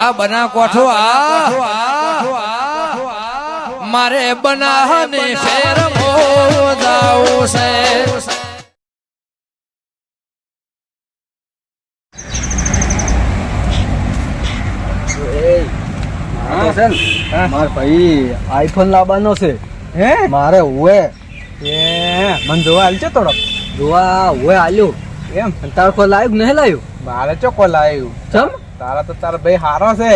આ બના કોઠો મારે બનાહને ફેર મોદાવું છે. માર ભાઈ આઈફોન લાવવાનો છે. હે મારે હોય મને જોવા હાલ છે થોડોક જોવા હોય હાલ્યું એમ. તારે કોઈ લાવ્યું નહીં લાવ્યું? મારે ચોખ્ખો લાવ્યું. ચમ તારા તો તારો ભાઈ હારો છે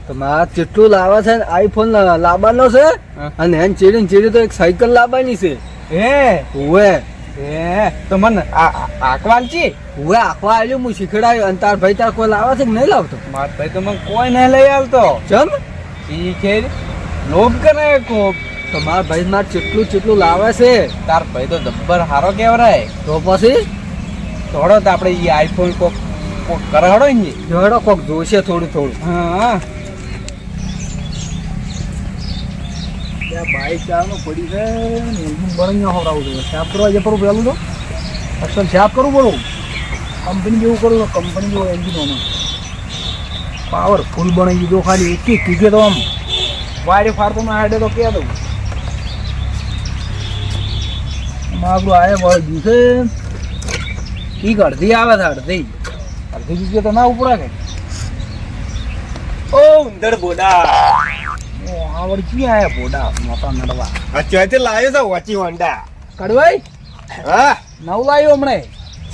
તો મારે કેટલું લાવે છે. આઈફોન લાવવાનો છે અને એને ચીડી તો એક સાયકલ લાવવાની છે. હે હોય તો મને આંકવાલ છે હોય આંકવા આવ્યું હું શીખડાયું. અને તાર ભાઈ તાર કોઈ લાવે છે કે નહીં લાવતો? માર ભાઈ તો મને કોઈ નહીં લઈ આવતો. ચમ શીખે લોભ કરે ખૂબ. તો મારા ભાઈ મારે ચેટલું લાવે છે. તાર ભાઈ તો જબ્બર હારો કેવરાય. તો પછી થોડો તો આપણે એ આઈફોન કોક કરાવડો ને જોડો કોક જોશે થોડું. હા બાઈક ચાલનું પડી છે બની હોવડાવું જોઈએ. સાફ કરવા જે પર પેલું તો અસલ સાફ કરવું પડું. કંપની જેવું કરું તો કંપની જેવું એન્જિનોમાં પાવરફુલ બની દીધો. ખાલી એક કીધે તો આમ વાયરે ફાડતો ના હાડે તો કહે દઉં આપણું આયે વળ દિવસે ઠીક અડધી આવે છે. અડધી કીધે તો ના ઉપડા કે ઓ ઉંદર બોડા આવડતી આયા બોડા મોટા નડવા. અત્યારે લાવ્યો છે વાચી હોન્ડા કડવાઈ. હા નવું લાવ્યું હમણે.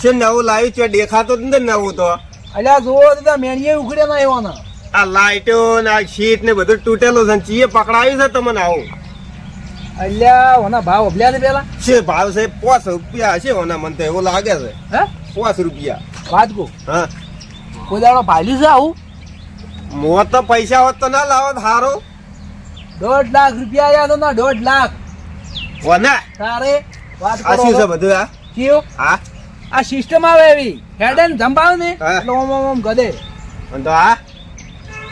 છે નવું લાવ્યું છે. દેખાતો જ નથી નવું તો. અલ્યા જોવો તો મેણીએ ઉખડ્યા ના એવાના. આ લાઈટો ને આ શીટ ને બધું તૂટેલું છે. ચીએ પકડાવ્યું છે તમને આવું. અલ્યા ઓના ભાવ અભલ્યા છે પેલા છે ભાવ છે 5 રૂપિયા હશે ઓના. મને તો એવું લાગે છે. હે 5 રૂપિયા. વાત કો હા કોઈ દાડો ભાલ્યું છે આવું? મોં તો પૈસા હોત તો ના લાવો સારો. 1.5 લાખ રૂપિયા આયા તો ના 1.5 લાખ. ઓના તારે વાત આ શું છે કરો બધું? આ કયો હા આ સિસ્ટમ આવે એવી હેડ એન્ડ જંપાવ ને હા. એટલે ઓમ ગદે. અને તો આ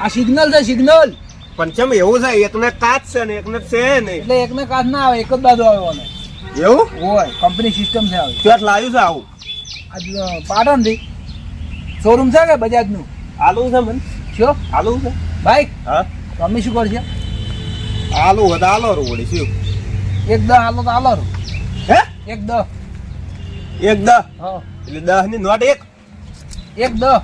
આ સિગ્નલ છે સિગ્નલ. પણ ચમ એવું છે એકને કાચ છે ને એકને છે નહીં. એટલે એકને કાચ ના આવે એક જ બાજુ આવે ઓને. એવું હોય કંપની સિસ્ટમ છે આવે. ક્યાં લાવ્યું છે આવું? આજ પાટણ થી શોરૂમ છે કે બજાજ નું આલુ છે મને. શું આલુ છે. બાઈક હા તમે શું કરશે? આલુ હતા આલો રો વળી શું? એક દહ હાલો તો હાલો હે એક દહ. એક 10 હા એટલે 10 ની નોટ એક. એક દહ.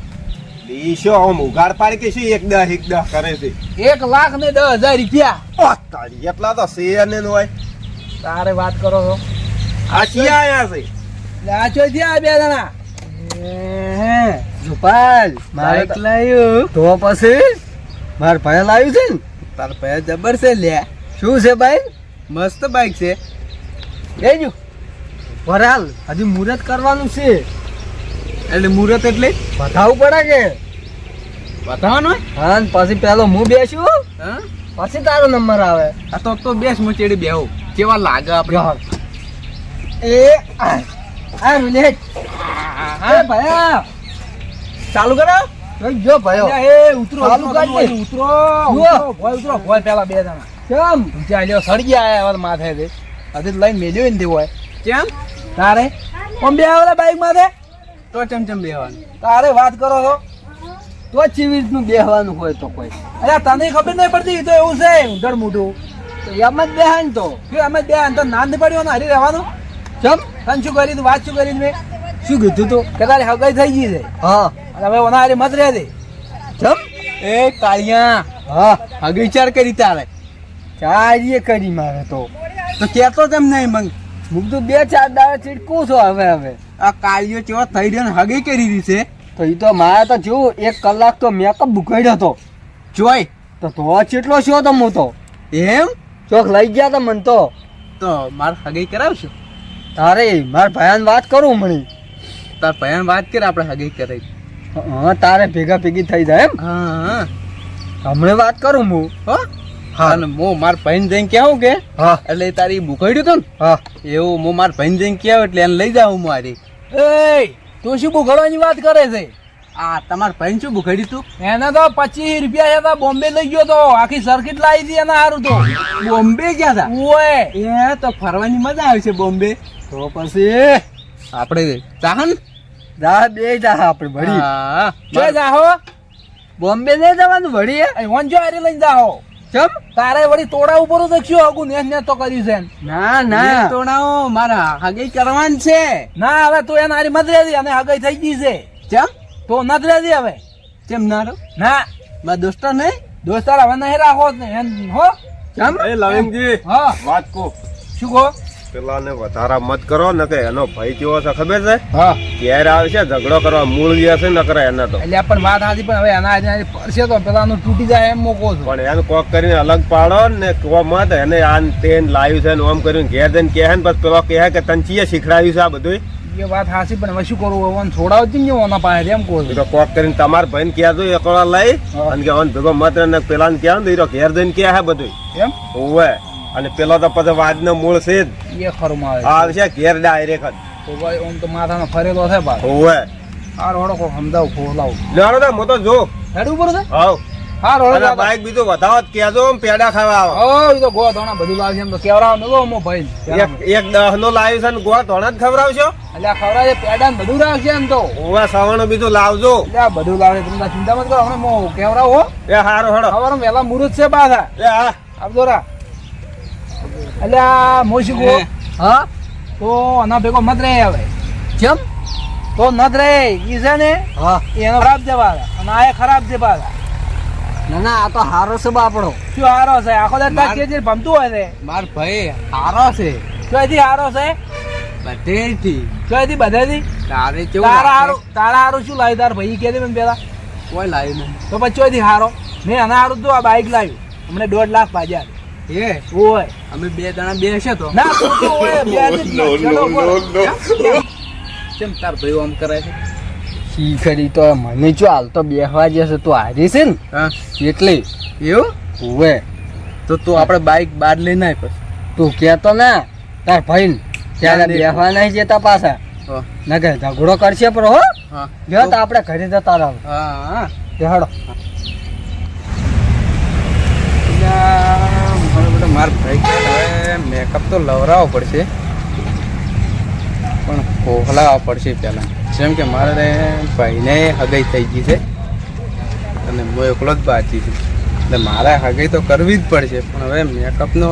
ઈ શું આમ ઉઘાડ પાડી કે શું 1 10 કરે છે? 1 લાખ ને 10,000 રૂપિયા. ઓ તારી એટલા તો શેર ને હોય. તારે વાત કરો છો? આ ક્યાં આયા છે? લાચો થયા બે જણા. ગોપાલ બાઈક લાવ્યું તો પછી માર ભાઈ લાવ્યું છે ને. તાર ભાઈ જબર છે લે. શું છે ભાઈ? મસ્ત બાઈક છે. લેજો વરાલ હજી મુહૂર્ત કરવાનું છે. એટલે મુહૂર્ત એટલે બતાવવું પડે કે બતાવવાનું? હા પછી પેલો હું બેસ્યું પછી તારો નંબર આવે. આ તો બેસ હું ચેડી બેહું કેવા લાગે આપણે. એ આ રૂલેટ એ ભાઈ ચાલુ કરો. જો ભાઈ એ ઉતરો ચાલુ કરી ઉતરો ઉતરો ભોય પેલા બે જણા કેમ ઊંચા લ્યો સડી ગયા આયા માથે દે હજી લઈને મેલ્યો ને હોય કેમ તારે પણ બે આવેલા બાઈક માથે તો ચમચમ બેહવાનું. તારે વાત કરો છો તો ચીવી રીતનું બેહવાનું હોય તો કોઈ. અરે તને ખબર નહીં પડતી તો એવું છે ઊંધડ મોઢું તો એમ જ બેહાન તો એમ જ બેહાન તો નામ નહીં પડ્યો ને હરી રહેવાનું. ચમ તને શું કરી તું વાત શું કરી મેં શું કીધું તું કે તારી હગાઈ થઈ ગઈ છે? હા અને હવે ઓના હારી મત રહે દે. ચમ એ કાળિયા હા હગી વિચાર કરી તારે ચારીએ કરી મારે તો કેતો તેમ નહીં મંગ હું તો 2-4 દાડા ચીડકું છું. હવે આ કાળિયો કેવો થઈ રહ્યો ને હગી કરી રહી છે તો એ તો મારે તો જેવું 1 કલાક તો મેકઅપ બુકાડ્યો હતો જોઈ તો ચેટલો છો તો હું તો એમ ચોક લઈ ગયા તા મન તો મારે હગી કરાવશું. તારે મારા ભાઈ વાત કરું મણી. તાર ભાઈ વાત કરે આપણે હગી કરાવી. હા તારે ભેગા ભેગી થઈ જાય એમ. હા હમણાં વાત કરું હું. હા અને હું મારા ભાઈને જઈને કહું કે હા એટલે તારી બુકાડ્યું તું ને. હા એવું હું મારા ભાઈને જઈને કહું એટલે એને લઈ જાઉં મારી. એ તું શું બુખાડવાની વાત કરે છે? આ તમારા ભાઈને શું બુખાડ્યું તું? એને તો 25 રૂપિયા હતા બોમ્બે લઈ ગયો તો આખી સર્કિટ લાવી હતી એના સારું તો. બોમ્બે ગયા હતા? ઓય એ તો ફરવાની મજા આવે છે બોમ્બે. તો પછી આપણે ચાહન જા બે જા આપણે ભરી. હા જો જાહો બોમ્બે નહીં જવાનું વળી ઓન જો આરે લઈને જાઓ ચમ તારે વળી તોડા ઉપર તો શું આગું ને તો કર્યું છે ના ના તોડાઓ મારા હગઈ કરવાનું છે ના હવે તું એને આરી મત રેદી અને હગાઈ થઈ ગઈ છે ચમ તો નત રેદી હવે ચમ નારો ના મારા દોસ્તો નહીં દોસ્તાર હવે નહીં રાખો હો ચમ એ લવિંગજી હા વાત કો શું કહો પેલાને વધારા મત કરો ને કે એનો ભાઈ કેવો છે ખબર છે હા ઘેર આવશે ઝઘડો કરવા મૂળ ગયા છે ન કરે એને તો એટલે પણ વાત સાચી પણ હવે એના આજે પડશે તો પેલાનું તૂટી જાય એમ મોકો છું પણ એને કોક કરીને અલગ પાડો ને કો મત એને આન તેન લાવ્યું છે ને ઓમ કર્યું ઘેર જઈને કહે ને પછી પેલો કહે કે તને ચીએ શીખડાવ્યું છે આ બધું એ વાત સાચી પણ હવે શું કરું હવે છોડાવ જ નહીં ઓના પાસે એમ કહું છું તો કોક કરીને તમારા ભાઈને કહેજો એકલા લઈ હા. અને કે ઓન ભેગો મત ને પેલાને કહે ને તો ઘેર જઈને કહે બધું એમ ઓવે અને પેલો તો પછી વાદનો મૂળ છે જ એ ખરું માં આવે આવશે ઘેર ડાયરેક્ટ જ તો ભાઈ ઓમ તો માથાનો ફરેલો છે બાદ ઓવે હાર હોડો કોઈ સમજાવ ખોલાવું લેવાનો તો હું તો જો હેડ ઉપર છે હાવ હાર હોડો અને બાઈક બીજું વધાવો જ કહેજો આમ પેડા ખાવા આવો ઓ એ તો ગો ધોણા બધું લાવશે એમ તો કેવરાવ નતો મો ભાઈ એક 10 નો લાવ્યું છે ને ગોળ ધોણા જ ખવડાવશો એટલે આ ખવડાવે પેડા ને બધું રાખશે એમ તો ઓવે સવાણું બીજું લાવજો એટલે આ બધું લાવે તમે ચિંતા મત કરો હમણાં મો કેવરાવ હો એ હારો હડો સવારમાં વહેલા મુહૂર્ત છે પાછા એ હા આપજો રા એટલે આ મોશી ગો હા તો આના ભેગો મત રહે હવે ચમ તો નત રહે ઈ છે ને હા એનો ખરાબ છે પાછા અને આ એ ખરાબ છે પાછા ના ના આ તો હારો છે બાપડો શું હારો છે આખો દાડો જે ભમતું હોય છે માર ભાઈ હારો છે ચોથી હારો છે બધેથી ચોથી બધેથી તારે તારા હારું શું લાવ્યું તાર ભાઈ કે મને પેલા કોઈ લાવ્યું નહીં તો પછી ચોથી હારો મેં આના હારું તો આ બાઈક લાવ્યું હમણે 1.5 લાખ પાજ્યા એ ઓય અમે બે જણા બે છે તો ના તું તો ઓય બે જ ચલો બોલો કેમ તાર ભાઈ આમ કરે છે શીખરી તો મને જો હાલ તો બેહવા જશે તું હારી છે ને હા એટલે એવું હોવે તો તું આપણે બાઈક બહાર લઈને આય પછી તું કેતો ના તાર ભાઈ ને ત્યારે બેહવા નહીં જતા પાછા હા ના કે ઝઘડો કરશે પણ હો હા જો તો આપણે ઘરે જતા રહો હા દેહાડો માર ભાઈ હવે મેકઅપ તો લવરાવવો પડશે પણ કોહલાવવા પડશે પહેલાં જેમ કે મારે ભાઈને હગાઈ થઈ ગઈ છે અને હું એકલો જ બાકી છું એટલે મારે હગાઈ તો કરવી જ પડશે પણ હવે મેકઅપનો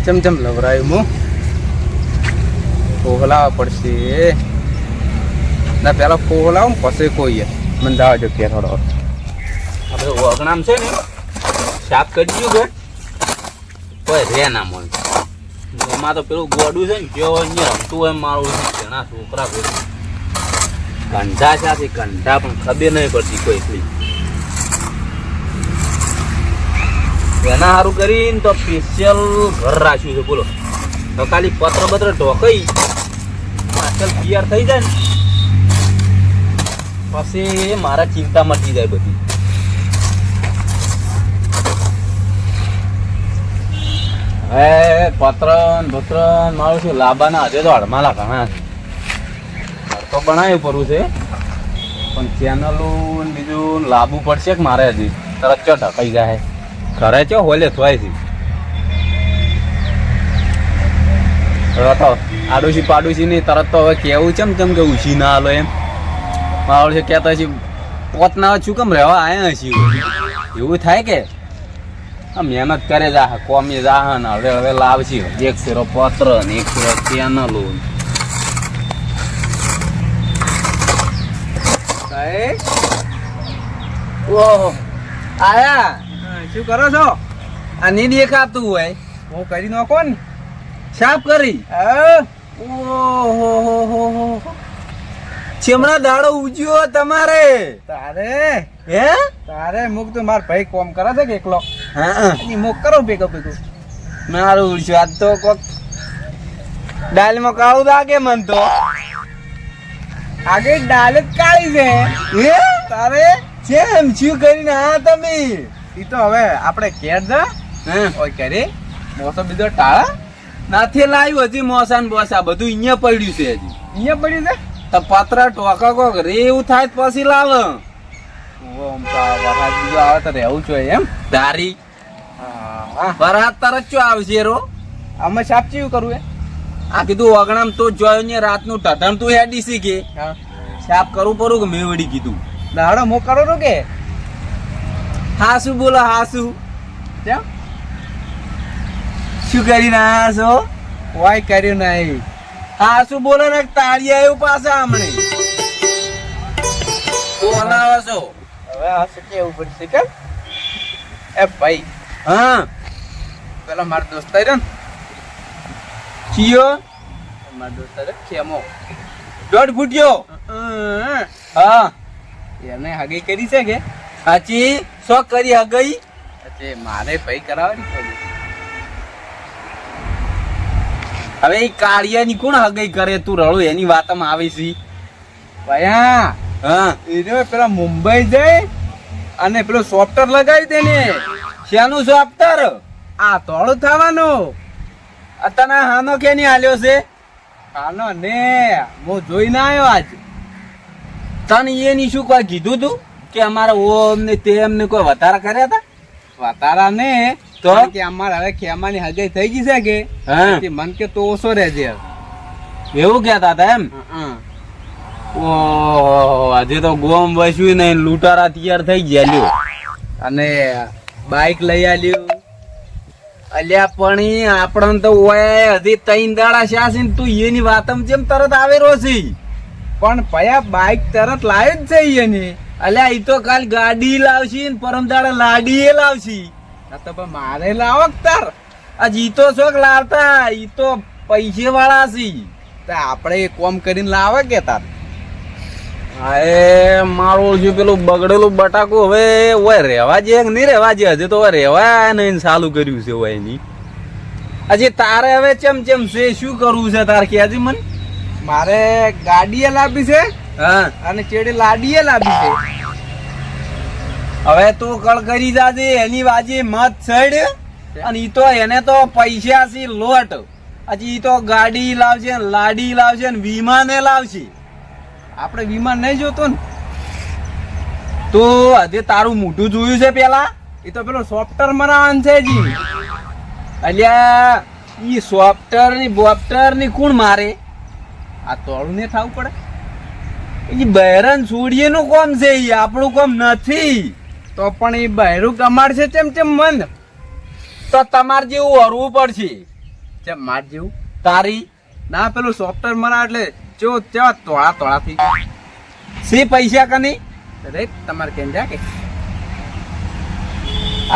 ચમ લવરાયું હું કોહલાવવા પડશે ના પહેલાં કોહલાવું ને પછી કોઈ મને જવા જો કે થોડો આપણે ઓગણામ છે ને સાફ કરી દીધું કે કોઈ રે ના મળે એમાં તો પેલું ગોડું છે ને જો અહીંયા રમતું હોય મારું ઘણા છોકરા કોઈ કંઢા સાથે કંઢા પણ ખબર નહીં પડતી કોઈ એટલી એના સારું કરીને તો સ્પેશિયલ ઘર રાખ્યું છે બોલો તો ખાલી પત્ર બત્ર ઢોકાઈ પાછળ તૈયાર થઈ જાય ને પછી મારા ચિંતા મટી જાય બધી હવે પત્રન ભત્રન મારું શું લાંબાના હજે તો હડમાલા ઘણા છે ઘર તો બનાવ્યું પડવું છે પણ ચેનલું બીજું લાવવું પડશે કે મારે હજી તરત ચો ઢકાઈ જાય ઘરે ચો હોલે થોય છે હવે તો આડોશી પાડોશી નહીં તરત તો હવે કેવું ચમ કે ઉછી ના હાલો એમ મારું છે કહેતા છે પોત ના શું કેમ રહેવા આવ્યા છીએ એવું થાય કે આ મહેનત કરે જા કોમી જા ને હવે લાવશી એક શેરો પત્ર ને એક શેરો ચેનલો ઓહો આયા શું કરો છો આ નહીં દેખાતું હોય હું કરી નાખો ને સાફ કરી ઓહો ચેમડા દાડો ઉજ્યો તમારે તારે હે તારે મુક તો માર ભાઈ કોમ કરે છે કે એકલો હા એની મુક કરો ભેગો મારું ઉડશું આજ તો કોક દાલમાં કાળું લાગે મન તો આગળ ડાલે જ કાળી છે હે તારે કેમ શું કરીને આ તમે ઈ તો હવે આપણે ઘેર જા હા ઓય કરે મોસો બીજો ટાળા નાથી લાવ્યું હજી મોસાન બોસા બધું અહીંયા પડ્યું છે હજી અહીંયા પડ્યું છે તો પતરા ટોકા કોક રે એવું થાય તો પછી લાવ ઓહો આમ તો આ વરસાદ બીજો આવે તો રહેવું જોઈએ એમ તારી હા બરાત તરત ચો આવશે રો અમે સાપ ચીવું કરવું એ આ કીધું વગણામ તો જોયો ને રાતનું ઢઢણ તું હેડી શીખે હા સાફ કરવું પડું કે મેં વળી કીધું દાડો મો કરો તો કે હાસુ બોલો હાસુ. કેમ શું કરીને આયા છો? કોઈ કર્યું નહીં. હાસુ બોલો ને તાળી આવ્યું પાછા હમણે. શું બનાવો છો? હવે આ શું કેવું પડશે કે એ ભાઈ હા પેલા મારા દોસ્ત રહ્યો ને ચિયો મારા દોસ્ત રહ્યો ખેમો 1.5 ફૂટ્યો. હા એને હગી કરી છે કે સાચી શો કરી હગઈ. તે મારે ભાઈ કરાવવાની પડી. હવે એ કાળિયાની કોણ હગઈ કરે? તું રળો એની વાતમાં આવી છે. ભયા હા એને પેલા મુંબઈ જઈ અને પેલું સોફ્ટવેર લગાવી દે ને શેનું સોફ્ટવેર? આ તોડું થવાનું. તને હાનો કે નહીં હાલ્યો છે? આનો ને હું જોઈને આવ્યો આજ. તને એની શું કોઈ કીધું તું કે અમારે ઓમ ને તેમ ને કોઈ વધારા કર્યા હતા? વાતારા ને તો? કારણ કે અમારે હવે ખેમાની હગાઈ થઈ ગઈ છે કે હા તે મન કે તો ઓછો રહેજે. એવું કહેતા હતા એમ? ઓહો આજે તો ગોમ વસ્યું ને લૂંટારા તૈયાર થઈ ગયા લ્યો. અને બાઈક લઈ આલ્યું. અલ્યા પણ ઈ આપણને તો ઓય હજી 3 દાડા શાસી ને તું એની વાતમાં જેમ તરત આવેલો છે. પણ ભયા બાઈક તરત લાવ્યો જ છે એની. અલ્યા ઈ તો કાલ ગાડી લાવશી ને પરમ દાડા લાડી એ લાવશી. આ તો પણ મારે લાવો તાર. આ ઈ તો શોખ લાવતા ઈ તો પૈસે વાળા છે. તો આપણે એ કોમ કરીને લાવે કે તાર. એ મારું જે પેલું બગડેલું બટાકું હવે ઓય રહેવા જે કે નહીં રહેવા જે? હજી તો ઓય રહેવા નહીં ચાલુ કર્યું છે ઓય એની. હજી તારે હવે ચમ છે શું કરવું છે તાર કે મન? મારે ગાડીએ લાવી છે હા અને ચેડે લાડીએ લાવી છે. હવે તું કળ કરી જાજે એની વાજી મત છેડ. અને ઈ તો એને તો પૈસા છે લોટ. હજી ઈ તો ગાડી લાવશે ને લાડી લાવશે ને વિમાને લાવશે. આપણે વિમાન નહીં જોતો ને. તો હજી તારું મોઢું જોયું છે પેલા? એ તો પેલો સોફ્ટવેર મરાવાનું છે જી. અલ્યા ઈ સોફ્ટવેર ની બોફ્ટર ની કોણ મારે? આ તોડું ને થાવું પડે. ઈ બહેરન છોડીએ નું કોમ છે, ઈ આપણું કોમ નથી. તો પણ એ બહેરું કમાડશે ચેમ મન. તો તમાર જેવું હરવું પડશે. ચેમ માર જેવું તારી ના પેલું સોફ્ટવેર મરા એટલે જો કેવા તોળા થઈ ગયા. સી પૈસા કની? રે તમારે કેમ જા કે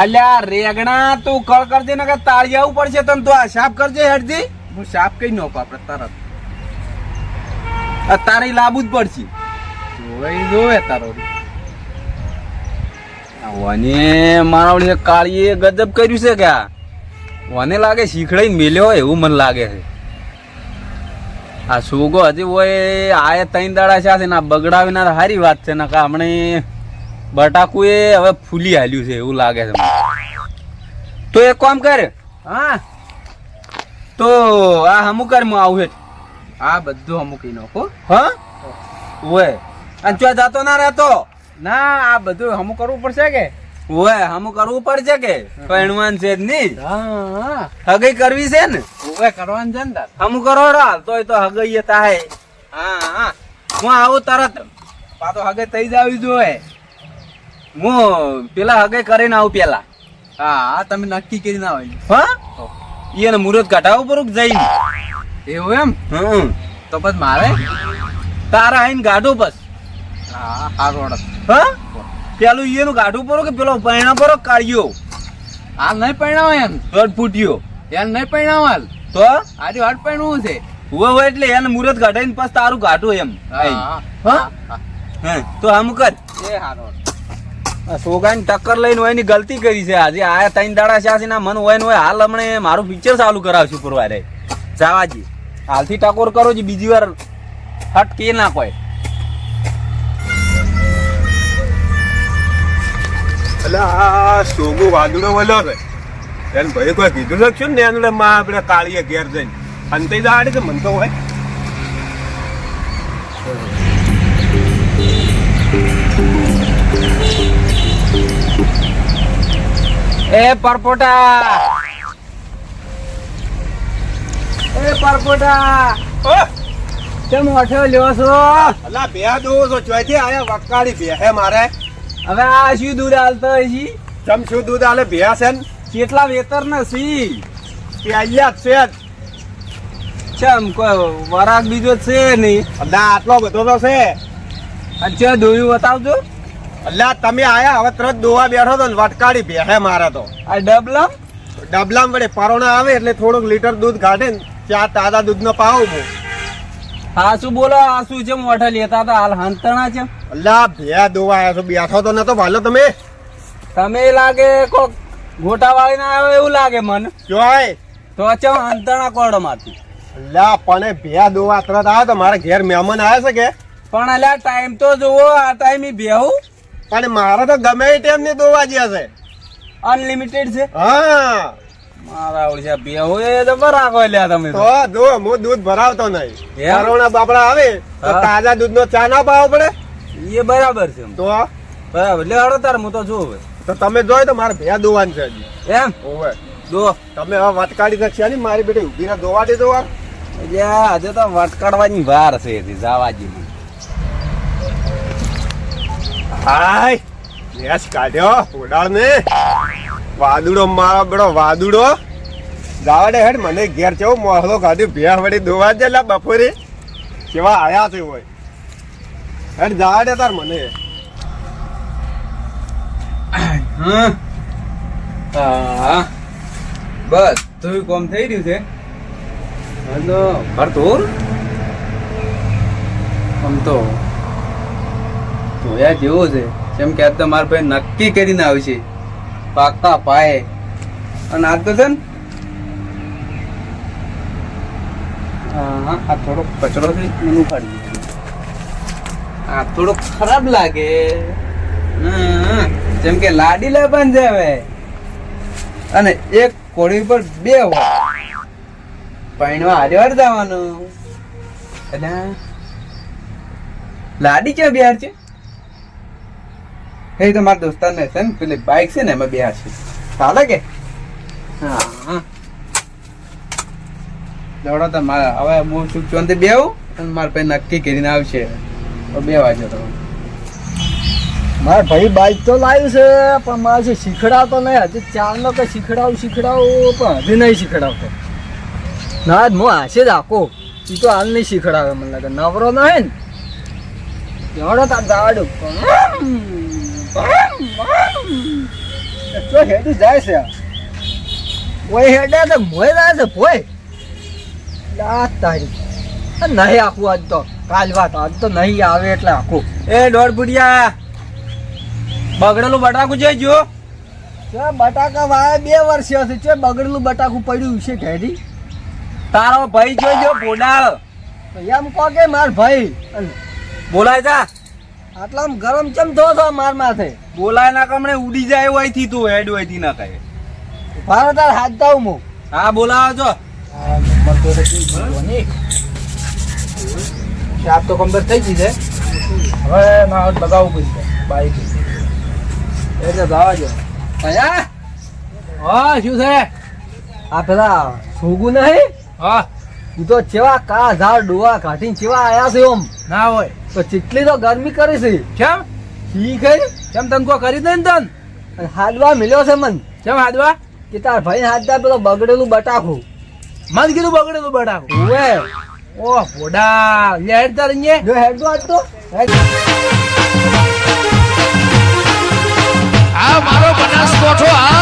અલ્યા રેગણા તું કળ કરજે ને કે તાળી આવવું પડશે તને. તો આ સાફ કરજે હેડજી. હું સાફ કઈ નાખો આપણે તરત. આ તારી લાવવું જ પડશે. જોવે તારો ઓને મારા કાળીએ ગજબ કર્યું છે કે આ ઓને લાગે શીખડાઈ મેલ્યો એવું મને લાગે છે. આ સુગો હજી હોય આય 3 દાડા છે ને બગડાવીનાર સારી વાત છે ને કે હમણે બટાકું એ હવે ફૂલી હાલ્યું છે એવું લાગે છે મને. તો એક કામ કર. હા તો આ હમું કર હું આવું હેઠ. આ બધું અમુકી નાખો. હા ઓય અને ચો જાતો ના રહેતો. ના આ બધું હમું કરવું પડશે કે. ઓય હમું કરવું પડશે કે પૈણવાન છે જ નહીં. હા હગઈ કરવી છે ને. ઓવે કરવાનું છે ને તાર. હમું કરો હાલ તોય તો હગઈ થાય. હા હું આવું તરત. પાછો હગે થઈ જાવી જોઈએ. હું પેલા હગઈ કરીને આવું પેલા. હા તમે નક્કી કરી ના હોય. હા એને મુહૂર્ત કાઢાવું પડું જઈને. એવું એમ તો પછી મારે તારા આઈને ગાઢું બસ. હા સારું. હા પેલું એનું ગાઢું પડો કે પેલો પૈણા પડો કાઢ્યો હાલ નહીં પહેણાવ એમ. દોઢ ફૂટ્યો એમ નહીં પહેણાવ હાલ. તો આજે હાટ પહેણવું છે. હોય એટલે એને મુહૂર્ત કાઢાઈને પછી તારું ગાઢું એમ. હા તો હમ કર. એ સારું. સોગાની ટક્કર લઈને હોય ની ગલતી કરી છે આજે. આ 3 દાડા છે ના મન હોય ને હોય હાલ હમણે મારું પિક્ચર ચાલુ કરાવશું પરવારે જવાજી. હાલથી ટકોર કરો જ બીજી વાર હટ કે ના કોઈ. એટલે આ સોગો વાદળો વળ્યો છે એને ભાઈ કોઈ કીધું લખ્યું ને એને માં આપણે કાળીએ ઘેર જઈને અંતે દાડે કે મન તો હોય. એ પરપોટા કેમ ઓઠો લ્યો છો? અલા બે દો છો ચોથી આયા વકાળી બે હે મારે. હવે આ શું દૂર હાલતો હોય છે? ચમ શું દૂધ આલે ભેંસ છે ને કેટલા વેતર નથી કે અહીંયા જ છે જ. ચમ કોઈ વરાક બીજો છે નહીં. અલ્લા આટલો બધો તો છે. અચ્છા દોયું બતાવજો. અલ્લા તમે આયા હવે તરત દોવા બેઠો તો ને વટકાડી ભેહે મારે તો આ ડબલા ડબલામાં વડે પરોણા આવે એટલે થોડુંક લીટર દૂધ કાઢે ને ત્યાં તાજા દૂધનો પાવ હું. હા શું બોલો આ શું છે મોઢા લેતા હતા હાલ હંતણા છે. અલ્લા ભે દોવા આવ્યા છો બેઠો તો નતો ભાલો તમે તમે લાગે કોક ગોટા વાળી ના આવ્યો એવું લાગે મને. જોય તો ચમ હંતણા કોડ માંથી. અલ્લા પણ ભે દોવા તરત આવ્યો તો મારા ઘેર મહેમાન આવે છે કે પણ અલ્યા ટાઈમ તો જોવો આ ટાઈમ બેહું પણ મારે તો ગમે એ ટાઈમ ની દોવા જ્યાં છે. અનલિમિટેડ છે. હા મારા ઓળશા બેહું એ તો બરાબર લ્યા તમે તો. તો જો હું દૂધ ભરાવતો નહીં. એમ? પરોણા બાપડા આવે તો હા. તાજા દૂધનો ચા ના પાવો પડે એ બરાબર છે. તો બરાબર લે હળો તાર હું તો જોઉં તો તમે જોઈ તો મારે ભે દોવાનું છે હજી. એમ ઓવે દો. તમે હવે વટકાડી શકશો ને મારી બેટી ઉભી દોવા દે દોવા અલ્યા હજુ તો વટકાડવાની વાર છે હજી જાવાજી. હાય યસ કાઢ્યો ઉડાડ ને વાદુડો મારો બડો વાદુડો જાવડે હેડ મને ઘેર કેવો મોહલો કાઢ્યો ભેહ વળી દોવા દે લા બપોરે કેવા આયા છે હોય હેડ જાવડે તાર મને હા બસ તું કોમ થઈ રહ્યું છે. હલો ભરતોર આમ તો જોયા જેવો છે કેમ કે આજ તો મારા ભાઈ નક્કી કરીને આવશે પાકા પાયે. અને આજ તો છે ને હા આ થોડો કચરો છે મને ઉપાડી દીધો. આ થોડો ખરાબ લાગે. જેમ કે લાડીલા પણ છે હવે અને એક કોળી પર બે હોય પૈણવા હારે જવાનું. એટલે લાડી ક્યાં બિહાર છે એ તો મારા દોસ્તાર ને છે ને પેલી બાઈક છે ને એમાં બિહાર છે ચાલે કે. હા દોડો તો મારા હવે હું ચૂક ચોંતે બેહું અને મારા પાસે નક્કી કરીને આવશે તો 2 વાગે તો મારા ભાઈ બાઈક તો લાવ્યું છે પણ મારે છે શીખડાવતો નહીં હજી ચાલનો કે શીખડાવું પણ હજી નહીં શીખડાવતો. ના જ હું હાશે જ આખો એ તો હાલ નહીં શીખડાવે મને લાગે નવરો ના હે ને જોડો તાર જવા દો. તો હેડું જાય છે ઓય હેડે તો મોય જાય છે ભોય દાત તારી નહીં આખું આજ તો કાલ વાત આજ તો નહીં આવે એટલે આખું. એ દોડ બુડિયા બગડેલું બટાકું છે જો. બટાકા વાયા 2 વર્ષ છે છે બગડેલું બટાકું પડ્યું છે ઘેરી. તારો ભાઈ જોજો બોડાળ એમ કહો કે માર ભાઈ બોલાય જા. આટલામ ગરમ ચમ થયો છો માર માથે બોલાય ના કમણે ઉડી જાય હોય થી તું હેડ હોય થી ના કહે. ભારે તાર હાથ દાવ હું. હા બોલાવો છો. શાપ તો કમ્પ્લીટ થઈ ગઈ છે હવે ના લગાવવું પડશે બાઈક એટલે જવા દો. કયા હા શું છે આ પેલા સોગું નહીં હા ઈ તો ચેવા કા ઝાડ ડોવા કાઢીને ચેવા આયા છે ઓમ ના હોય તો ચીટલી તો ગરમી કરી છે કેમ ઠીક હે કેમ તને કોઈ કરી દે ને તન અને હાડવા મિલ્યો છે મન કેમ હાદવા કે તાર ભાઈ હાથ દા પેલો બગડેલું બટાકું મન કીધું બગડેલું બટાકું ઓએ ઓહ પોડા લે હેડ તાર અહીંયા જો હેડ દો આજ તો હેડ. આ મારો બનાસકોઠો આ